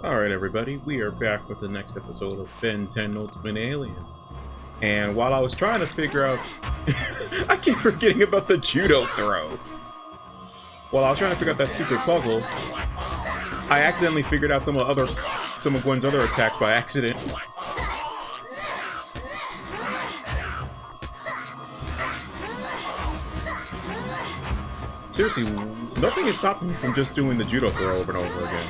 Alright everybody, we are back with the next episode of Ben 10 Ultimate Alien. And while I was trying to figure out... I keep forgetting about the judo throw. While I was trying to figure out that stupid puzzle, I accidentally figured out some of Gwen's other attacks by accident. Seriously, nothing is stopping me from just doing the judo throw over and over again.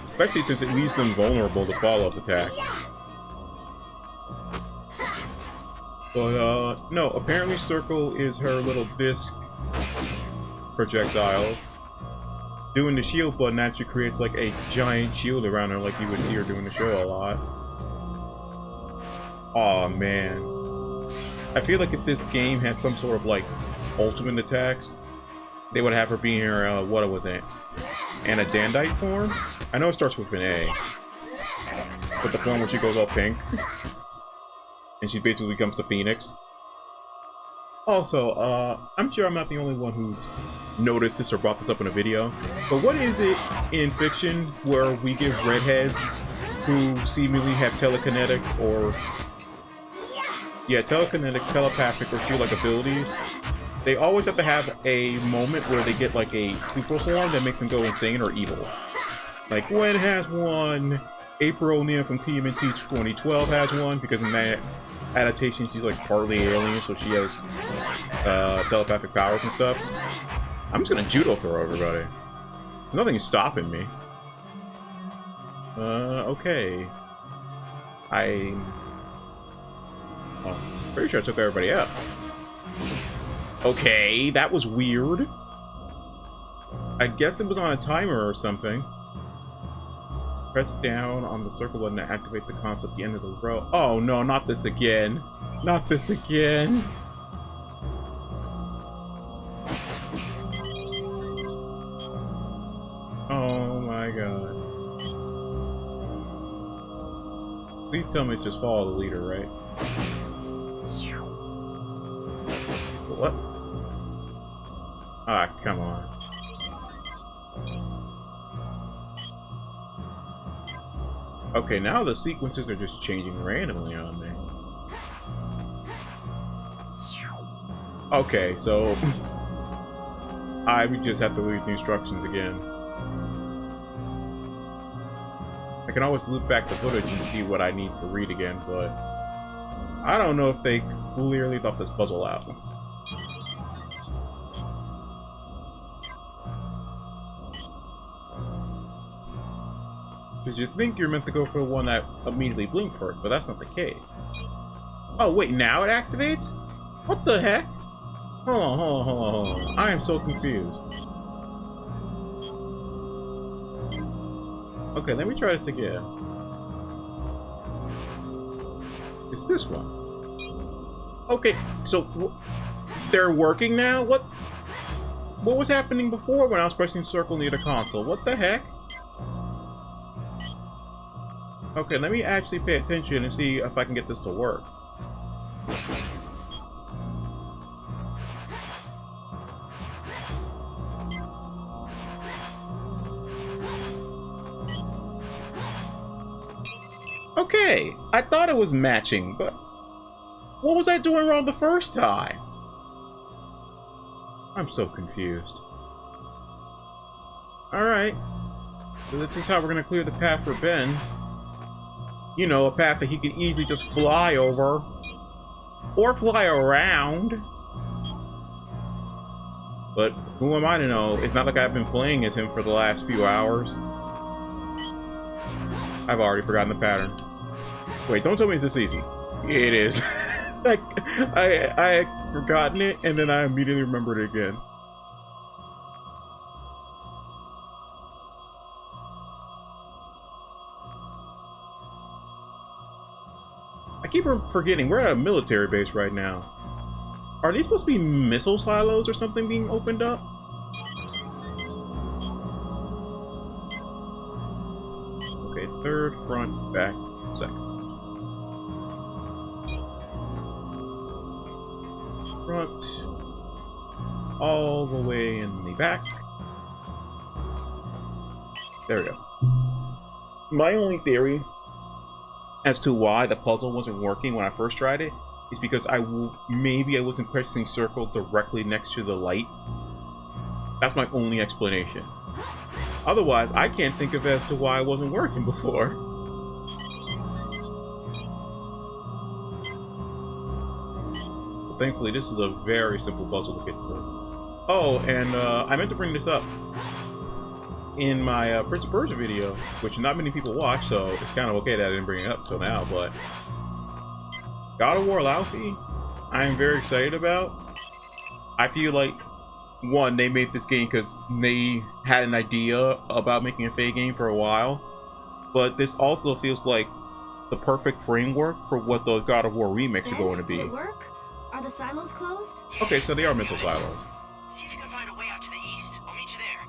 Especially since it leaves them vulnerable to follow-up attacks. But, no, apparently Circle is her little disc projectiles. Doing the shield button actually creates like a giant shield around her like you would see her doing the show a lot. Aw, man. I feel like if this game has some sort of like ultimate attacks, they would have her being her, what was it? Anadandite form? I know it starts with an A. But the form where she goes all pink. And she basically becomes the Phoenix. Also, I'm sure I'm not the only one who's noticed this or brought this up in a video. But what is it in fiction where we give redheads who seemingly have telekinetic or... yeah, telekinetic, telepathic, or shield-like abilities? They always have to have a moment where they get like a super form that makes them go insane or evil. Like Gwen has one, April O'Neil from TMNT 2012 has one, because in that adaptation she's like partly alien, so she has telepathic powers and stuff. I'm just gonna judo throw everybody. There's nothing stopping me. Okay. Oh, pretty sure I took everybody out. Okay, that was weird. I guess it was on a timer or something. Press down on the circle button to activate the console at the end of the row. Oh no, not this again. Not this again. Oh my god. Please tell me it's just follow the leader, right? What? Ah, come on. Okay, now the sequences are just changing randomly on me. Okay, so... I would just have to read the instructions again. I can always loop back the footage and see what I need to read again, but... I don't know if they clearly thought this puzzle out. Because you think you're meant to go for the one that immediately blinked first, but that's not the case. Oh, wait, now it activates? What the heck? Hold on, hold on, hold on, hold on. I am so confused. Okay, let me try this again. It's this one. Okay, so they're working now? What was happening before when I was pressing circle near the console? What the heck? Okay, let me actually pay attention and see if I can get this to work. Okay, I thought it was matching, but what was I doing wrong the first time? I'm so confused. Alright, so this is how we're gonna clear the path for Ben. You know, a path that he could easily just fly over. Or fly around. But who am I to know? It's not like I've been playing as him for the last few hours. I've already forgotten the pattern. Wait, don't tell me it's this easy. It is. Like, I had forgotten it, and then I immediately remembered it again. I keep forgetting, we're at a military base right now. Are these supposed to be missile silos or something being opened up? Okay, third, front, back, second. Front, all the way in the back. There we go. My only theory as to why the puzzle wasn't working when I first tried it is because maybe I wasn't pressing circle directly next to the light. That's my only explanation. Otherwise, I can't think of as to why it wasn't working before. But thankfully, this is a very simple puzzle to get through. Oh, and I meant to bring this up in my Prince of Persia video, which not many people watch, so it's kind of okay that I didn't bring it up till now, but God of War Laufey, I am very excited about. I feel like, one, they made this game because they had an idea about making a Faye game for a while, but this also feels like the perfect framework for what the God of War remakes are going to be. Did it work? Are the silos closed? Okay, so they are missile silos. See if you can find a way out to the east. I'll meet you there.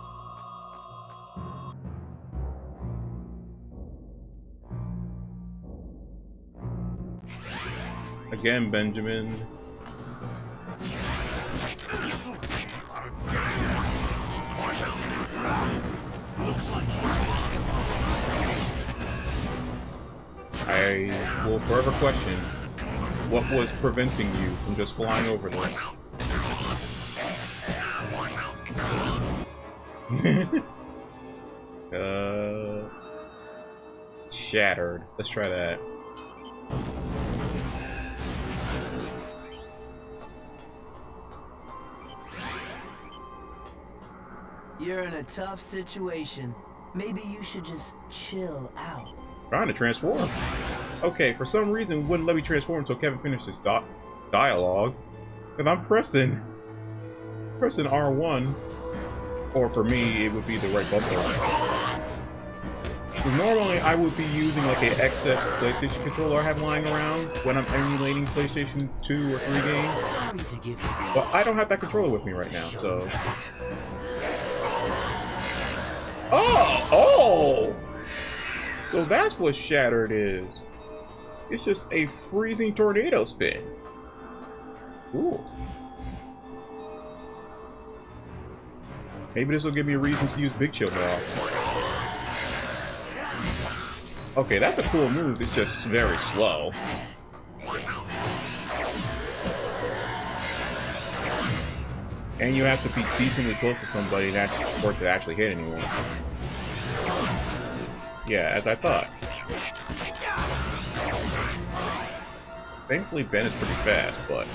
Again, Benjamin. I will forever question what was preventing you from just flying over this. Shattered. Let's try that. You're in a tough situation. Maybe you should just chill out. Trying to transform. Okay, for some reason, it wouldn't let me transform until Kevin finished his dialogue. And I'm pressing R1. Or for me, it would be the right bumper. Normally, I would be using like an excess PlayStation controller I have lying around when I'm emulating PlayStation 2 or 3 games. But I don't have that controller with me right now, so... Oh! Oh! So that's what Shattered is. It's just a freezing tornado spin. Cool. Maybe this will give me a reason to use Big Chill more often. Okay, that's a cool move. It's just very slow. And you have to be decently close to somebody for it to actually hit anyone. Yeah, as I thought. Thankfully, Ben is pretty fast, but...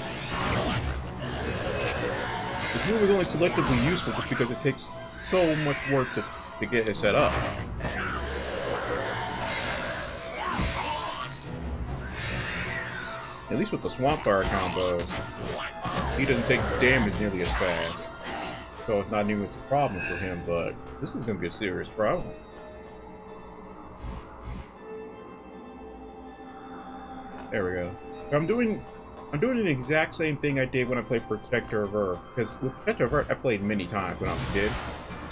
this move is only selectively useful just because it takes so much work to get it set up. At least with the Swamp Fire combos, he doesn't take damage nearly as fast. So it's not nearly as a problem for him, but this is going to be a serious problem. There we go. I'm doing the exact same thing I did when I played Protector of Earth, because with Protector of Earth I played many times when I was a kid.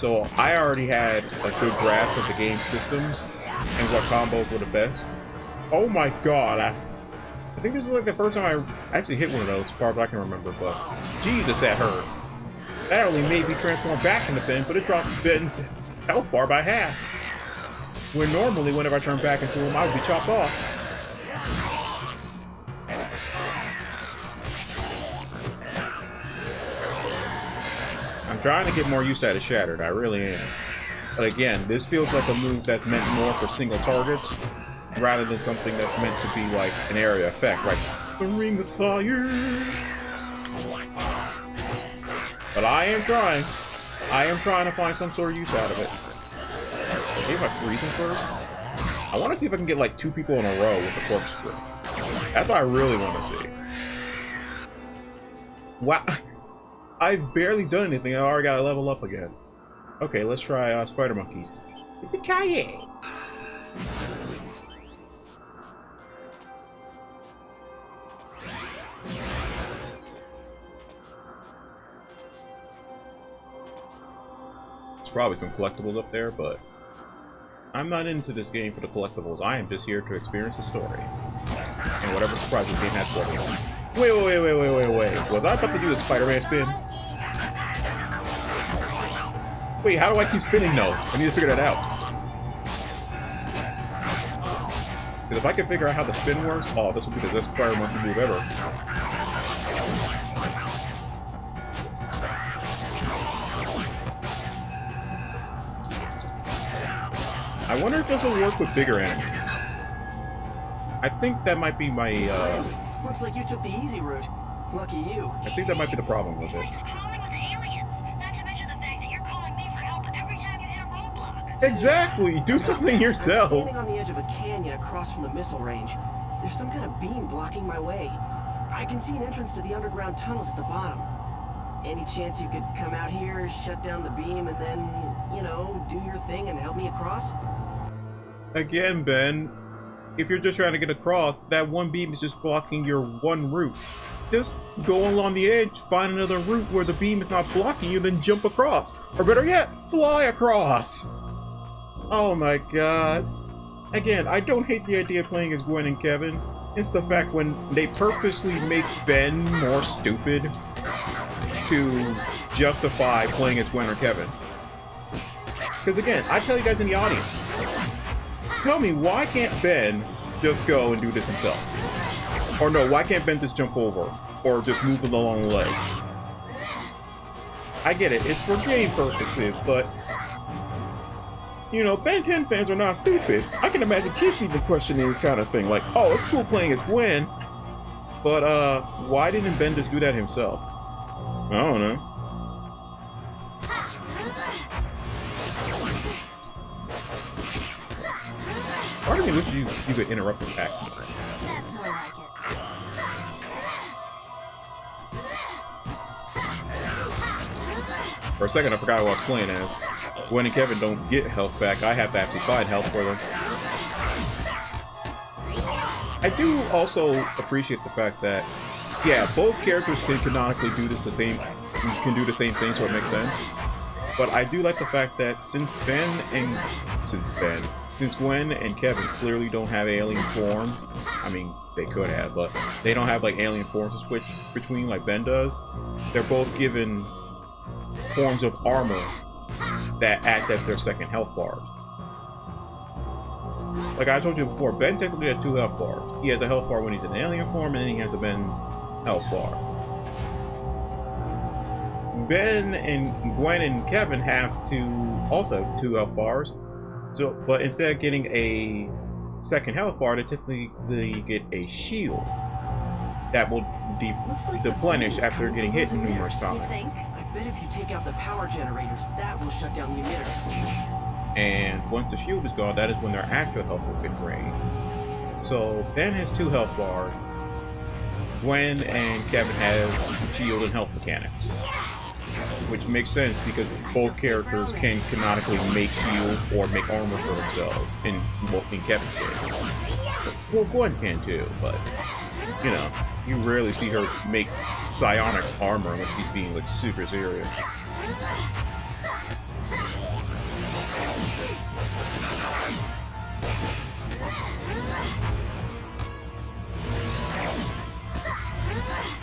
So I already had a good grasp of the game systems and what combos were the best. Oh my god, I think this is like the first time I actually hit one of those, as far as I can remember, but Jesus, that hurt. That only made me transform back into Ben, but it dropped Ben's health bar by half. When normally, whenever I turn back into him, I would be chopped off. I'm trying to get more used to that Shattered, I really am. But again, this feels like a move that's meant more for single targets, rather than something that's meant to be like an area effect, like the Ring of Fire. But I am trying. I am trying to find some sort of use out of it. Maybe if I freeze him first. I want to see if I can get like 2 people in a row with the corkscrew. That's what I really want to see. Wow. I've barely done anything. I already got to level up again. Okay, let's try Spider Monkeys. Yippee-ki-yay! There's probably some collectibles up there, but I'm not into this game for the collectibles. I am just here to experience the story. And whatever surprise this game has for me. Wait. Was I about to do a Spider-Man spin? Wait, how do I keep spinning though? I need to figure that out. Because if I can figure out how the spin works, oh, this will be the best fire monkey move ever. I wonder if this will work with bigger enemies. I think that might be my, Looks like you took the easy route. Lucky you. I think that might be the problem with it. This is crawling with aliens. Not to mention the fact that you're calling me for help every time you hit a roadblock. Exactly! Do something yourself! I'm standing on the edge of a canyon across from the missile range. There's some kind of beam blocking my way. I can see an entrance to the underground tunnels at the bottom. Any chance you could come out here, shut down the beam, and then, you know, do your thing and help me across? Again, Ben, if you're just trying to get across, that one beam is just blocking your one route. Just go along the edge, find another route where the beam is not blocking you, then jump across. Or better yet, fly across! Oh my god. Again, I don't hate the idea of playing as Gwen and Kevin. It's the fact when they purposely make Ben more stupid to justify playing as Gwen or Kevin. Because again, I tell you guys in the audience, tell me, why can't Ben just go and do this himself? Or no, why can't Ben just jump over? Or just move along the ledge? I get it, it's for game purposes, but... You know, Ben 10 fans are not stupid. I can imagine kids even questioning this kind of thing. Like, oh, it's cool playing as Gwen, but why didn't Ben just do that himself? I don't know. Part of me wish you could interrupt the action. That's more like it. For a second, I forgot who I was playing as. Gwen and Kevin don't get health back. I have to actually find health for them. I do also appreciate the fact that, yeah, both characters can canonically do this can do the same thing, so it makes sense. But I do like the fact that since Gwen and Kevin clearly don't have alien forms, I mean, they could have, but they don't have like alien forms to switch between like Ben does. They're both given forms of armor that act as their second health bars. Like I told you before, Ben technically has 2 health bars. He has a health bar when he's in alien form, and then he has a Ben health bar. Ben and Gwen and Kevin also have 2 health bars. So, but instead of getting a second health bar, they typically get a shield that will deplenish after getting hit numerous times. I bet if you take out the power generators, that will shut down the emitters. And once the shield is gone, that is when their actual health will get drained. So Ben has 2 health bars. Gwen and Kevin have shield and health mechanics. Which makes sense because both characters can canonically make shields or make armor for themselves in Kevin's case. Well, Gwen can too, but you know, you rarely see her make psionic armor unless she's being like super serious.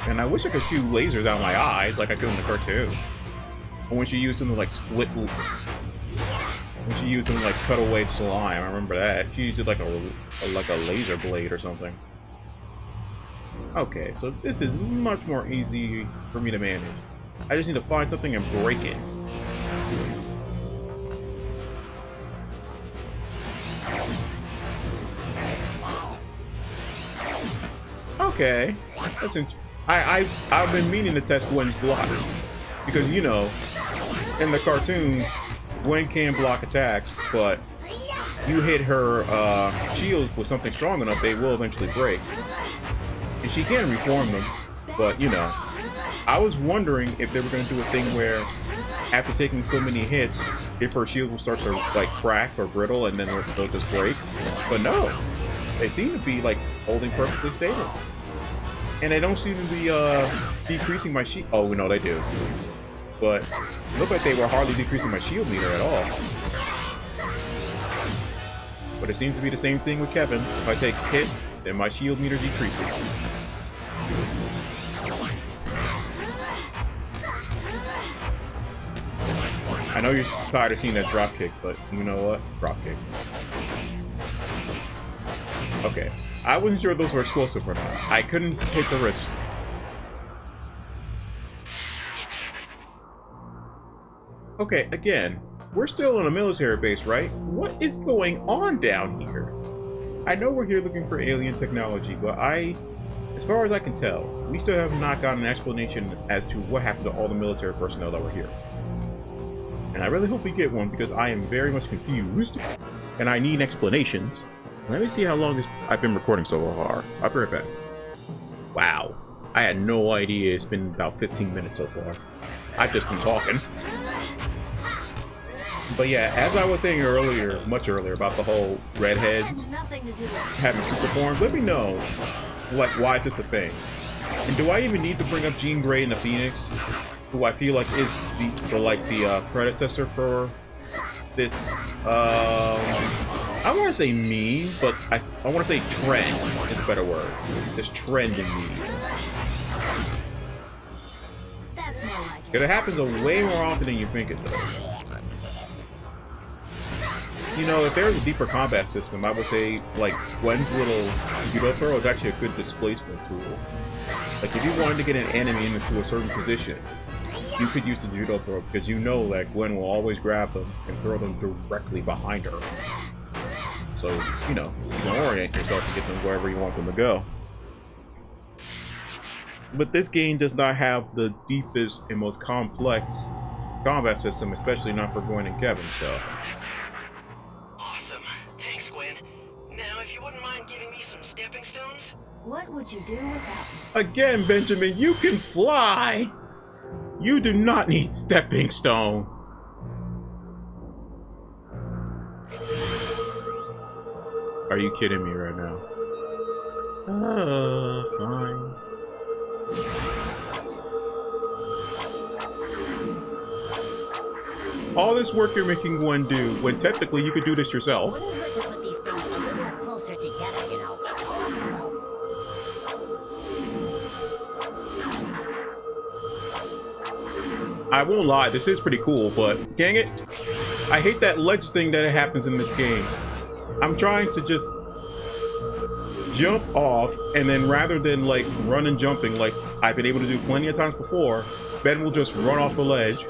And I wish I could shoot lasers out of my eyes like I could in the cartoon. Or when she used them to like when she used them to like cut away slime, I remember that. She used it like a laser blade or something. Okay, so this is much more easy for me to manage. I just need to find something and break it. Okay, that's interesting. I've been meaning to test Gwen's block because, you know, in the cartoon, Gwen can block attacks, but you hit her shields with something strong enough, they will eventually break. And she can reform them, but, you know, I was wondering if they were going to do a thing where, after taking so many hits, if her shield will start to, like, crack or brittle and then they'll just break. But no, they seem to be, like, holding perfectly stable. And they don't seem to be decreasing my shield. Oh, no, they do. But it looked like they were hardly decreasing my shield meter at all. But it seems to be the same thing with Kevin. If I take hits, then my shield meter decreases. I know you're tired of seeing that drop kick, but you know what? Drop kick. Okay. I wasn't sure if those were explosive or not. I couldn't take the risk. Okay, again, we're still on a military base, right? What is going on down here? I know we're here looking for alien technology, but as far as I can tell, we still have not gotten an explanation as to what happened to all the military personnel that were here. And I really hope we get one because I am very much confused, and I need explanations. Let me see how long I've been recording so far. I'll be right back. Wow. I had no idea it's been about 15 minutes so far. I've just been talking. But yeah, as I was saying earlier, much earlier, about the whole redheads having super forms, let me know, like, why is this a thing? And do I even need to bring up Jean Grey and the Phoenix, who I feel like is the predecessor for this, I want to say meme, but I want to say trend is a better word. This trend in media. That's more like it. Because it happens way more often than you think it does. You know, if there was a deeper combat system, I would say, like, Gwen's little judo throw is actually a good displacement tool. Like, if you wanted to get an enemy into a certain position, you could use the judo throw, because you know that Gwen will always grab them and throw them directly behind her. So, you know, you can orient yourself to get them wherever you want them to go. But this game does not have the deepest and most complex combat system, especially not for Gwen and Kevin, so... Thanks, Gwen. Now, if you wouldn't mind giving me some stepping stones? What would you do without me? Again, Benjamin, you can fly! You do not need stepping stone. Are you kidding me right now? Fine. All this work you're making Gwen do, when technically you could do this yourself. Wouldn't hurt to put these things a little closer together, you know. I won't lie, this is pretty cool, but dang it, I hate that ledge thing that happens in this game. I'm trying to just jump off, and then rather than like run and jumping like I've been able to do plenty of times before, Ben will just run off the ledge.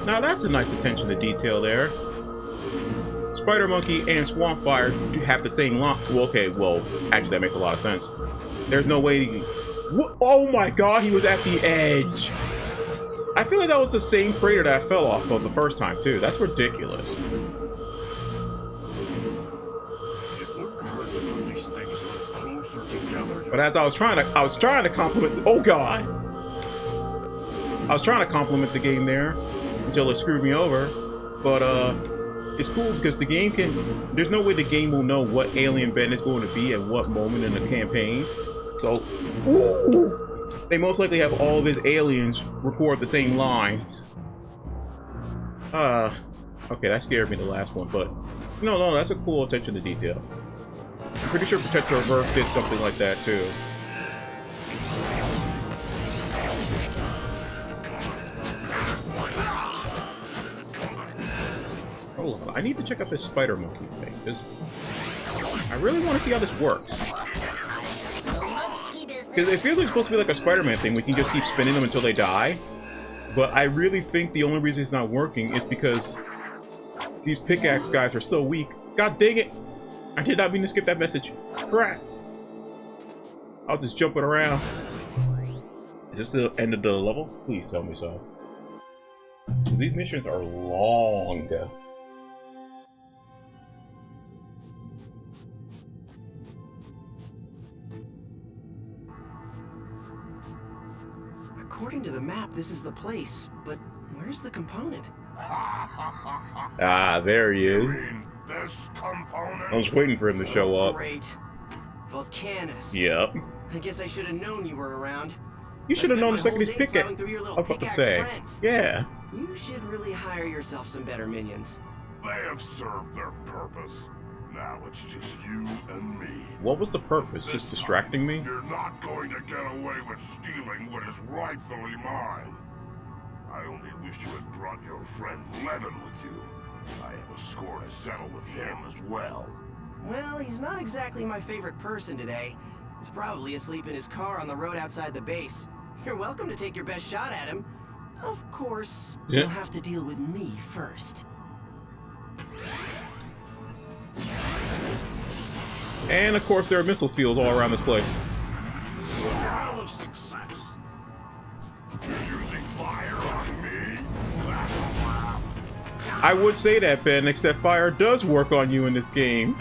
Now that's a nice attention to detail there. Spider Monkey and Swampfire have the same line. Well, okay, well, actually that makes a lot of sense. There's no way. Oh my god, he was at the edge. I feel like that was the same crater that I fell off of the first time too. That's ridiculous. But as I was trying to compliment. Oh god. I was trying to compliment the game there until it screwed me over. But it's cool because the game can. There's no way the game will know what alien Ben is going to be at what moment in the campaign. So, ooh, they most likely have all of his aliens record the same lines. Okay, that scared me the last one, but no, that's a cool attention to detail. I'm pretty sure Protector of Earth did something like that too. Hold on, I need to check out this Spider Monkey thing, because I really want to see how this works. Because it feels like it's supposed to be like a Spider-Man thing, we can just keep spinning them until they die. But I really think the only reason it's not working is because these pickaxe guys are so weak. God dang it! I did not mean to skip that message. Crap! I'll just jump it around. Is this the end of the level? Please tell me so. These missions are long. According to the map, this is the place, but where's the component? Ah, there he is. This component? I was waiting for him to show up. Great. Volcanus. Yep. I guess I should have known you were around. You should have known the second his pickaxe. pickaxe. I was about to say. Yeah. You should really hire yourself some better minions. They have served their purpose. Now it's just you and me. What was the purpose? Just distracting me? You're not going to get away with stealing what is rightfully mine. I only wish you had brought your friend Levin with you. I have a score to settle with him as well. Well, he's not exactly my favorite person today. He's probably asleep in his car on the road outside the base. You're welcome to take your best shot at him. Of course, Yeah. you'll have to deal with me first. And of course, there are missile fields all around this place. Smile of success. You're using fire on me? That's a laugh. I would say that, Ben, except fire does work on you in this game.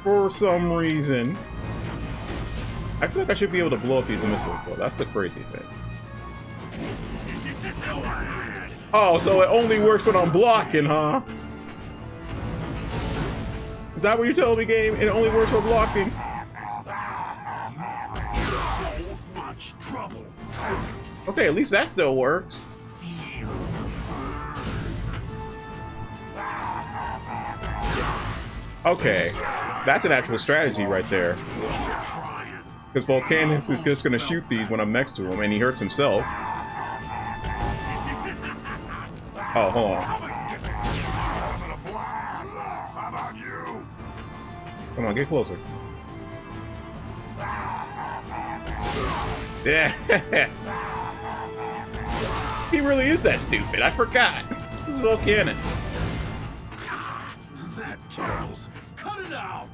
For some reason. I feel like I should be able to blow up these missiles, though. That's the crazy thing. Oh, so it only works when I'm blocking, huh? Is that what you're telling me, game? It only works when blocking? So much trouble. Okay, at least that still works. Okay, that's an actual strategy right there. Because Volcanus is just going to shoot these when I'm next to him, and he hurts himself. Oh, hold on. Having a blast. How about you? Come on, get closer. Yeah. He really is that stupid. I forgot. This is Volcanus. That tickles. Cut it out.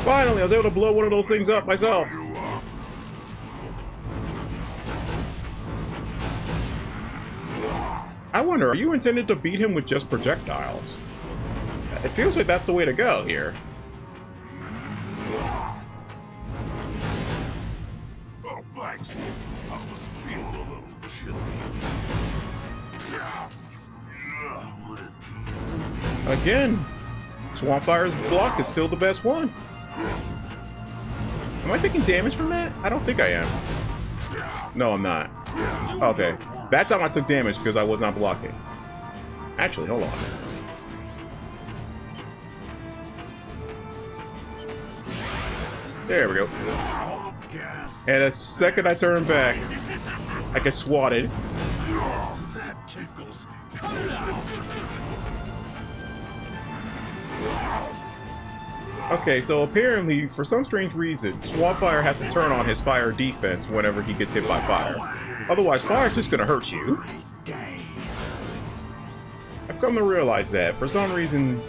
Finally, I was able to blow one of those things up myself. You up? I wonder, are you intended to beat him with just projectiles? It feels like that's the way to go here. Oh, thanks. I was feeling a little chilly. Again, Swampfire's block is still the best one. Am I taking damage from that? I don't think I am. No, I'm not. Okay. That time I took damage because I was not blocking. Actually, hold on. There we go. And the second I turn back, I get swatted. That tickles. Cut it out. Okay, so apparently, for some strange reason, Swampfire has to turn on his fire defense whenever he gets hit by fire. Otherwise, fire's just gonna hurt you. I've come to realize that, for some reason,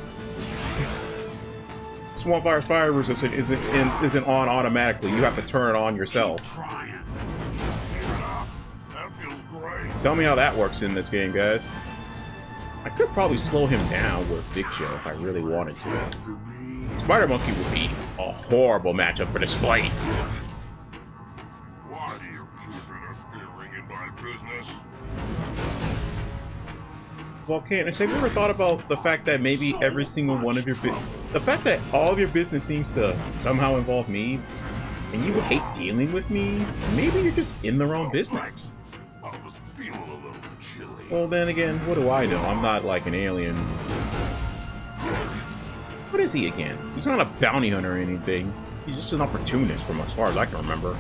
Swampfire's fire resistance isn't on automatically. You have to turn it on yourself. Trying. That feels great. Tell me how that works in this game, guys. I could probably slow him down with Big Show if I really wanted to. Spider Monkey would be a horrible matchup for this fight. Why do you keep interfering in my business? Volcanus, have you ever thought about the fact that maybe every single one of your the fact that all of your business seems to somehow involve me, and you hate dealing with me? Maybe you're just in the wrong business. I was feeling a little chilly. Well, then again, what do I know? I'm not like an alien. What is he again? He's not a bounty hunter or anything. He's just an opportunist from as far as I can remember.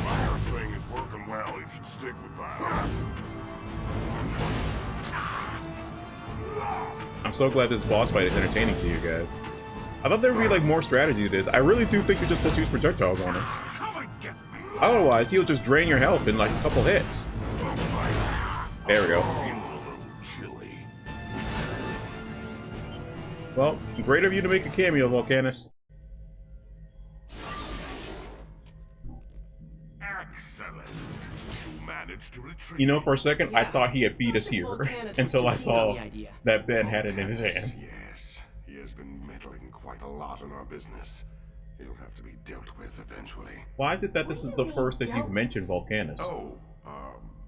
Fire thing is working well. You should stick with that. I'm so glad this boss fight is entertaining to you guys. I thought there would be like more strategy to this. I really do think you're just supposed to use projectiles on him. Come and get me. Otherwise, he'll just drain your health in like a couple hits. There we go. Feeling a little chilly. Well, great of you to make a cameo, Volcanus. Excellent. You managed to retrieve. You know, for a second, I thought he had beat us here Volcanus until I was too keen on saw the idea. that Ben had it in his hand. Yes, he has been meddling quite a lot in our business. He'll have to be dealt with eventually. Why is it that this is the first that you've mentioned Volcanus? Oh,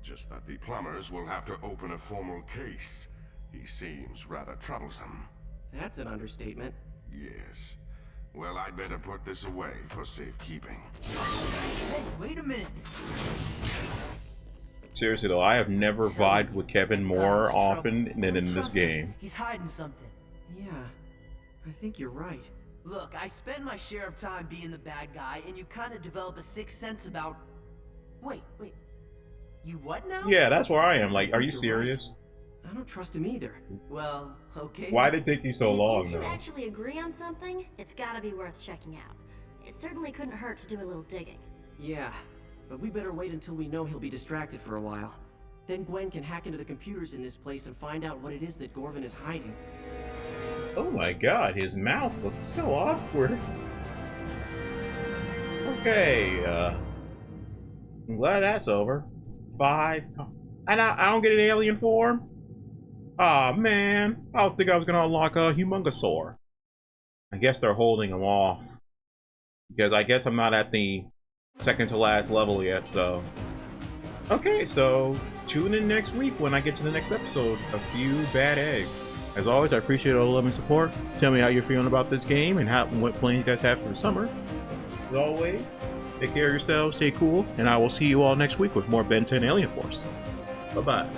just that the plumbers will have to open a formal case. He seems rather troublesome. That's an understatement. Yes. Well, I'd better put this away for safekeeping. Hey, wait a minute. Seriously though, I have never vibed with Kevin more God's often trouble. than in this Trust him. game. He's hiding something. Yeah, I think you're right. Look, I spend my share of time being the bad guy, and you kind of develop a sixth sense about... Wait. You what now? Yeah, that's where I am. Like, are you You're serious? right. I don't trust him either. Well, okay. Why did it take you so long, If you two though? actually agree on something, it's gotta be worth checking out. It certainly couldn't hurt to do a little digging. Yeah, but we better wait until we know he'll be distracted for a while. Then Gwen can hack into the computers in this place and find out what it is that Gorvin is hiding. Oh my god, his mouth looks so awkward. Okay, I'm glad that's over. 5. And I don't get an alien form? Aw, man. I was thinking I was gonna unlock a Humongosaur. I guess they're holding him off. Because I guess I'm not at the second to last level yet, so... Okay, so tune in next week when I get to the next episode, A Few Bad Eggs. As always, I appreciate all the love and support. Tell me how you're feeling about this game and what plans you guys have for the summer. As always, take care of yourselves, stay cool, and I will see you all next week with more Ben 10 Alien Force. Bye-bye.